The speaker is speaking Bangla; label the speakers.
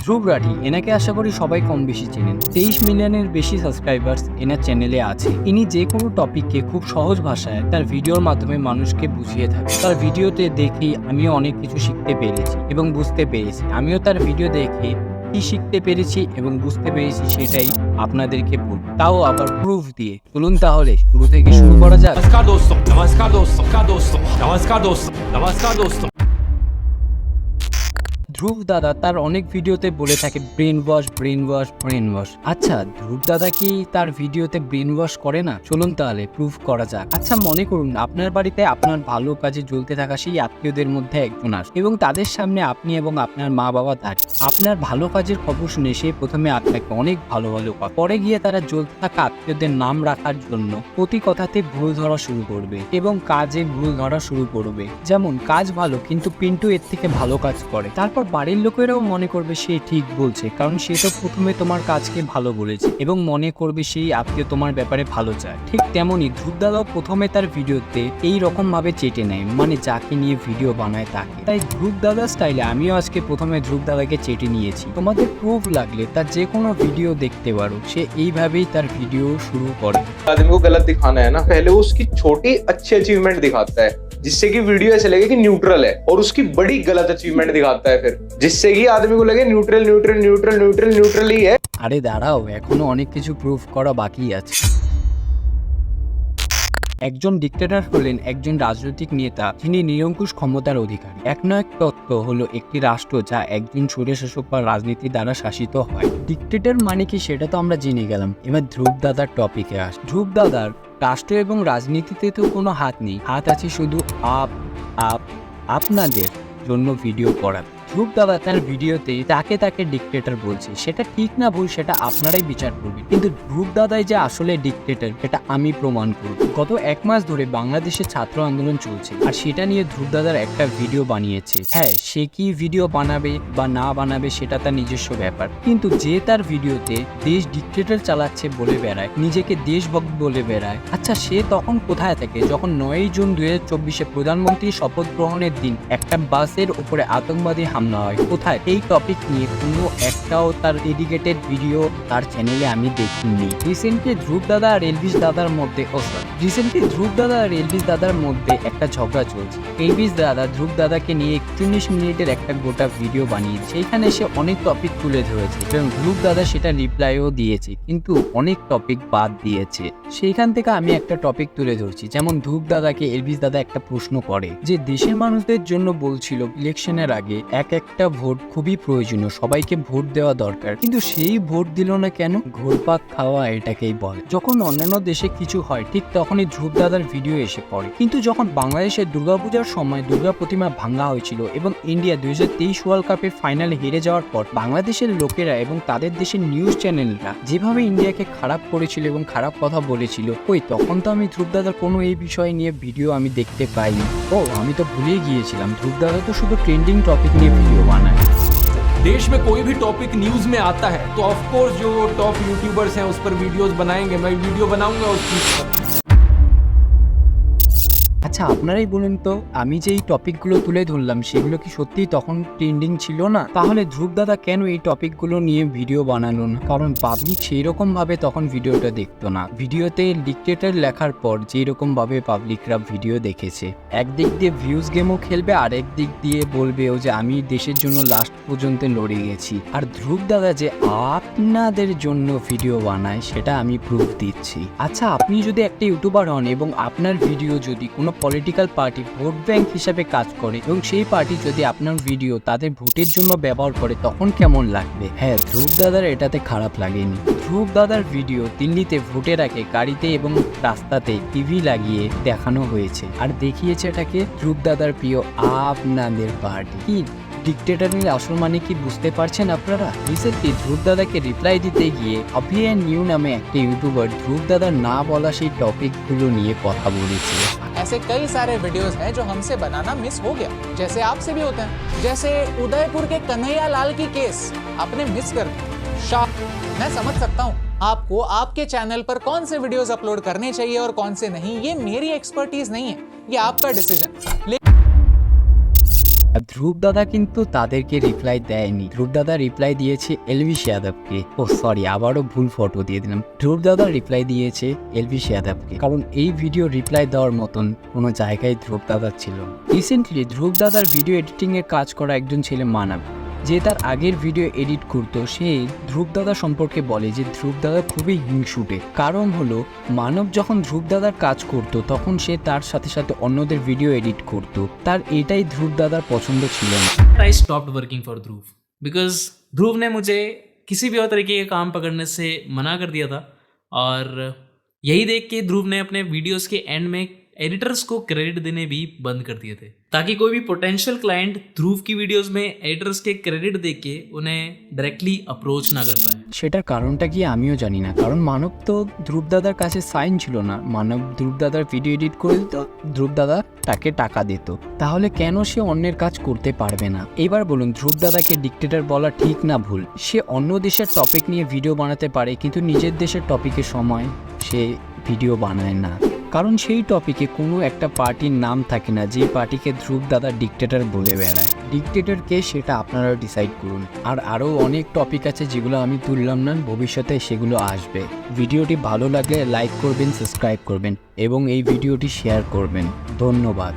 Speaker 1: ধ্রুব রাঠি, এনাকে আশা করি সবাই কম বেশি চেনেন। 23 মিলিয়নের বেশি সাবস্ক্রাইবার্স এনার চ্যানেলে আছে। ইনি যে কোনো টপিককে খুব সহজ ভাষায় তার ভিডিওর মাধ্যমে মানুষকে বুঝিয়ে থাকে। তার ভিডিওতে দেখি আমিও অনেক কিছু শিখতে পেরেছি এবং বুঝতে পেরেছি। আমিও তার ভিডিও দেখে কি শিখতে পেরেছি এবং বুঝতে পেরেছি সেটাই আপনাদেরকে বলব, তাও আবার প্রুফ দিয়ে। চলুন তাহলে শুরু থেকে শুরু করা যাক।
Speaker 2: नमस्कार दोस्तों, नमस्कार दोस्तों, नमस्कार दोस्तों, नमस्कार दोस्तों, नमस्कार दोस्तों।
Speaker 1: ধ্রুব দাদা তার অনেক ভিডিওতে বলে থাকে ব্রেন ওয়াশ। আচ্ছা, ধ্রুব দাদা কি তার ভিডিওতে ব্রেন ওয়াশ করে না? চলুন তাহলে প্রুফ করা যাক। আচ্ছা, মনে করুন আপনার বাড়িতে আপনার ভালো কাজে জ্বলতে থাকা সেই আত্মীয়দের মধ্যে একজন আসে এবং তাদের সামনে আপনি এবং আপনার মা বাবা দাঁড়িয়ে। আপনার ভালো কাজের খবর শুনে সে প্রথমে আপনাকে অনেক ভালো কথা, পরে গিয়ে তারা জ্বলতে থাকা আত্মীয়দের নাম রাখার জন্য প্রতি কথাতে ভুল ধরা শুরু করবে এবং কাজে ভুল ধরা শুরু করবে। যেমন, কাজ ভালো কিন্তু পিন্টু এর থেকে ভালো কাজ করে। তারপর বাড়ির লোকেরাও মনে করবে সে ঠিক বলছে, কারণ সে তো প্রথমে তোমার কাজকে ভালো বলেছে এবং মনে করবে সেই আত্মীয় তোমার ব্যাপারে ভালো চায়। ঠিক তেমনই ধ্রুব দাদাও প্রথমে তার ভিডিওতে এই রকম ভাবে চেটে নেয়, মানে যাকে নিয়ে ভিডিও বানায় তাকে। তাই ধ্রুব দাদা স্টাইলে আমিও আজকে প্রথমে ধ্রুব দাদাকে চেটে নিয়েছি। তোমাদের প্রুফ লাগলে তার যে কোনো ভিডিও দেখতে পারো, সে এইভাবেই তার ভিডিও শুরু করে।
Speaker 3: आदमी को गलत दिखाना है ना, पहले वो उसकी छोटी अच्छी अचीवमेंट दिखाता है जिससे कि वीडियो ऐसे लगे कि न्यूट्रल है, और उसकी बड़ी गलत अचीवमेंट दिखाता है फिर, जिससे कि आदमी को लगे neutral neutral neutral neutral neutral ही है।
Speaker 1: আরে দাঁড়াও, এখনো অনেক কিছু প্রুফ করা বাকি আছে। একজন ডিক্টেটর হলেন একজন রাজনৈতিক নেতা যিনি নিরঙ্কুশ ক্ষমতার অধিকারী। এক নয় তত্ত্ব হলো একটি রাষ্ট্র যা একজন স্বৈরশাসক বা রাজনীতি দ্বারা শাসিত হয়। ডিক্টেটর মানে কি সেটা তো আমরা জেনে গেলাম। এবার ধ্রুব দাদার টপিকে আস। ধ্রুব দাদার রাষ্ট্র এবং রাজনীতিতে তো কোনো হাত নেই, হাত আছে শুধু আপনাদের জন্য ভিডিও করা। ধ্রুব দাদা তার ভিডিওতে তাকে ডিক্টেটর বলছে, সেটা ঠিক না ভুল সেটা আপনারাই বিচার করবেন, কিন্তু ধ্রুব দাদাই যে আসলে ডিক্টেটর সেটা আমি প্রমাণ করব। গত 1 মাস ধরে বাংলাদেশে ছাত্র আন্দোলন চলছে, আর সেটা নিয়ে ধ্রুব দাদার একটা ভিডিও বানিয়েছে। হ্যাঁ, সে কি ভিডিও বানাবে বা না বানাবে সেটা তার নিজস্ব ব্যাপার, কিন্তু যে তার ভিডিওতে দেশ ডিক্টেটর চালাচ্ছে বলে বেড়ায়, নিজেকে দেশভক্ত বলে বেড়ায়, আচ্ছা সে তখন কোথায় থাকে যখন 9 জুন 2024 প্রধানমন্ত্রী শপথ গ্রহণের দিন একটা বাসের উপরে আতঙ্কবাদী হামলা হয়? কোথায়? এই টপিক নিয়ে কোনো একটাও তার ডেডিকেটেড ভিডিও তার চ্যানেলে আমি দেখিনি। রিসেন্টলি ধ্রুব দাদা আর এলভিস দাদার মধ্যে একটা ঝগড়া চলছে। এলভিস দাদা ধ্রুব দাদাকে নিয়ে 41 মিনিটের একটা গোটা ভিডিও বানিয়েছে। সেইখানে সে অনেক টপিক তুলে ধরেছে এবং ধ্রুব দাদা সেটা রিপ্লাইও দিয়েছে, কিন্তু অনেক টপিক বাদ দিয়েছে। সেইখান থেকে আমি একটা টপিক তুলে ধরছি। যেমন, ধ্রুব দাদাকে এলভিস দাদা একটা প্রশ্ন করে যে দেশের মানুষদের জন্য বলছিল ইলেকশনের আগে একটা ভোট খুবই প্রয়োজনীয়, সবাইকে ভোট দেওয়া দরকার, কিন্তু সেই ভোট দিল না কেন? ঘুরপাক খাওয়া এটাকেই বলে। যখন অন্যান্য দেশে কিছু হয় ঠিক তখনই ধ্রুব দাদার ভিডিও এসে পড়ে। কিন্তু যখন বাংলাদেশের দুর্গাপূজার সময় দুর্গা প্রতিমা ভাঙা হয়েছিল এবং ইন্ডিয়া 2023 ওয়ার্ল্ড কাপে ফাইনালে হেরে যাওয়ার পর বাংলাদেশের লোকেরা এবং তাদের দেশের নিউজ চ্যানেলরা যেভাবে ইন্ডিয়াকে খারাপ করেছিল এবং খারাপ কথা বলেছিল, তখন তো আমি ধ্রুব দাদার কোনো এই বিষয় নিয়ে ভিডিও আমি দেখতে পাইনি। আমি তো ভুলেই গিয়েছিলাম, ধ্রুব দাদা তো শুধু ট্রেন্ডিং টপিক নিয়ে ভিডিও বানায়।
Speaker 2: देश में कोई भी टॉपिक न्यूज में आता है तो ऑफ कोर्स जो टॉप यूट्यूबर्स हैं उस पर वीडियोस बनाएंगे, मैं वीडियो बनाऊंगा उस चीज पर।
Speaker 1: আচ্ছা, আপনারাই বলুন তো, আমি যে এই টপিকগুলো তুলে ধরলাম সেগুলো কি সত্যিই তখন ট্রেন্ডিং ছিল না? তাহলে ধ্রুব দাদা কেন এই টপিকগুলো নিয়ে ভিডিও বানালো না? কারণ পাবলিক সেই রকম ভাবে তখন ভিডিওটা দেখতো না। ভিডিওতে ডিক্টেটর লেখার পর যেই রকম ভাবে পাবলিকরা ভিডিও দেখেছে, একদিক দিয়ে ভিউজ গেমও খেলবে আর একদিক দিয়ে বলবেও যে আমি দেশের জন্য লাস্ট পর্যন্ত লড়ে গেছি। আর ধ্রুব দাদা যে আপনাদের জন্য ভিডিও বানায় সেটা আমি প্রুফ দিচ্ছি। আচ্ছা, আপনি যদি একটা ইউটিউবার হন এবং আপনার ভিডিও যদি কোনো পলিটিক্যাল পার্টি ভোট ব্যাংক হিসাবে কাজ করে এবং সেই পার্টি যদি আপনার ভিডিও তাদের ভোটের জন্য ব্যবহার করে, তখন কেমন লাগবে? হ্যাঁ, ধ্রুব দাদার এটাতে খারাপ লাগেনি। ধ্রুব দাদার ভিডিও দিল্লিতে ভোটের আগে গাড়িতে এবং রাস্তাতে টিভি লাগিয়ে দেখানো হয়েছে, আর দেখিয়েছে এটাকে ধ্রুব দাদার প্রিয় আপনাদের পার্টি। কি ডিক্টেটরের আসল মানে কি বুঝতে পারছেন আপনারা? রিসেন্টলি ধ্রুব দাদাকে রিপ্লাই দিতে গিয়ে অভিয়ান নিউ নামে একটা ইউটিউবার ধ্রুব দাদার না বলা সেই টপিকগুলো নিয়ে কথা বলেছে।
Speaker 4: ऐसे कई सारे वीडियोस हैं जो हमसे बनाना मिस हो गया, जैसे आपसे भी होते हैं। जैसे उदयपुर के कन्हैया लाल की केस आपने मिस कर दी। मैं समझ सकता हूँ आपको आपके चैनल पर कौन से वीडियोस अपलोड करने चाहिए और कौन से नहीं, ये मेरी एक्सपर्टीज नहीं है, ये आपका डिसीजन।
Speaker 1: আর ধ্রুব দাদা কিন্তু তাদেরকে রিপ্লাই দেয়নি। ধ্রুব দাদা রিপ্লাই দিয়েছে এলভিশ যাদবকে। ও সরি, আবারও ভুল ফটো দিয়ে দিলাম। ধ্রুব দাদা রিপ্লাই দিয়েছে এলভিশ যাদবকে, কারণ এই ভিডিও রিপ্লাই দেওয়ার মতন কোনো জায়গায় ধ্রুব দাদার ছিল না। রিসেন্টলি ধ্রুব দাদার ভিডিও এডিটিংয়ে কাজ করা একজন ছেলে মানব, যে তার আগের ভিডিও এডিট করতো, সে ধ্রুব দাদা সম্পর্কে বলে যে ধ্রুব দাদা খুবই হিংসুটে। কারণ হলো মানব যখন ধ্রুব দাদার কাজ করতো তখন সে তার সাথে সাথে অন্যদের ভিডিও এডিট করতো। তার এটাই ধ্রুব দাদার পছন্দ ছিল না।
Speaker 5: I stopped working for Dhruv because Dhruv ने मुझे किसी भी और तरीके के काम पकड़ने से मना कर दिया था और यही देख के ध्रुव ने अपने वीडियोस के एंड में एडिटर्स को क्रेडिट देने भी बंद कर दिए थे, ताकि कोई भी पोटेंशियल क्लाइंट ध्रुव की वीडियोस में एडिटर्स के क्रेडिट देख के उन्हें डायरेक्टली अप्रोच ना कर पाए।
Speaker 1: সেটার কারণটা কি আমিও জানি না, কারণ মানব তো ধ্রুব দাদার কাছে সাইন ছিল না। মানব ধ্রুব দাদার ভিডিও এডিট করে দিত, ধ্রুব দাদা তাকে টাকা দিত। তাহলে কেন সে অন্যের কাজ করতে পারবে না? এবার বলুন, ধ্রুব দাদাকে ডিক্টেটর বলা ঠিক না ভুল? সে অন্য দেশের টপিক নিয়ে ভিডিও বানাতে পারে, কিন্তু নিজের দেশের টপিকের সময় সে ভিডিও বানায় না, কারণ সেই টপিকে কোনো একটা পার্টির নাম থাকে না যে পার্টিকে ধ্রুব দাদা ডিক্টেটর বলে বেড়ায়। ডিক্টেটরকে সেটা আপনারা ডিসাইড করুন। আর আরও অনেক টপিক আছে যেগুলো আমি তুললাম না, ভবিষ্যতে সেগুলো আসবে। ভিডিওটি ভালো লাগলে লাইক করবেন, সাবস্ক্রাইব করবেন এবং এই ভিডিওটি শেয়ার করবেন। ধন্যবাদ।